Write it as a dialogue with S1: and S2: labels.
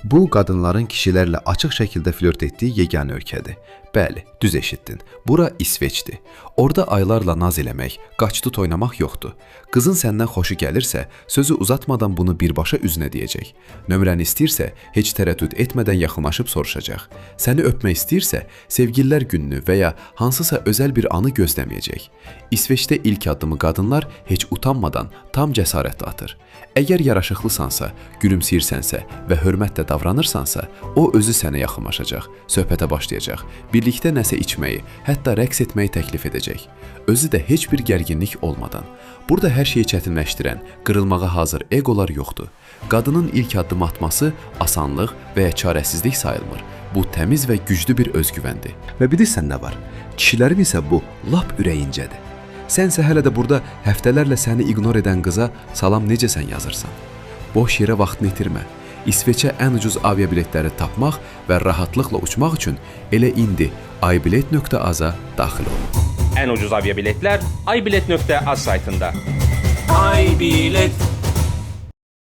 S1: Bu, qadınların kişilərlə açıq şəkildə flört etdiyi yeganə ölkədir. Bəli, düz eşitdin. Bura İsveçdir. Orada aylarla naz eləmək, qaçtut oynamaq yoxdur. Qızın səndən xoşu gəlirsə, sözü uzatmadan bunu birbaşa üzünə deyəcək. Nömrəni istəyirsə, heç tərəddüd etmədən yaxınlaşıb soruşacaq. Səni öpmək istəyirsə, sevgililər gününü və ya hansısa özəl bir anı gözləməyəcək. İsveçdə ilk addımı qadınlar heç utanmadan tam cəsarətlə atır. Əgər yaraşıqlısansa, gülümsəyirsənsə və hörmətlə davranırsansa, o özü sənə yaxınlaşacaq, söhbətə başlayacaq, birlikdə nəsə içməyi, hətta rəqs etməyi təklif edəcək. Özü də heç bir gərginlik olmadan. Burada hər şeyi çətinləşdirən, qırılmağa hazır egolar yoxdur. Qadının ilk addım atması asanlıq və ya çarəsizlik sayılmır. Bu təmiz və güclü bir özgüvəndir.
S2: Və bilirsən nə var? Kişilərin isə bu lap ürəyincədir. Sənsə hələ də burada həftələrlə səni ignor edən qıza salam necəsən yazırsan. Boş yerə vaxtını itirmə. İsveçə ən ucuz aviabiletləri tapmaq və rahatlıqla uçmaq üçün elə indi aybilet.az-a daxil ol.
S3: En ucuz aviabiletler aybilet.az saytında.
S4: Ay bilet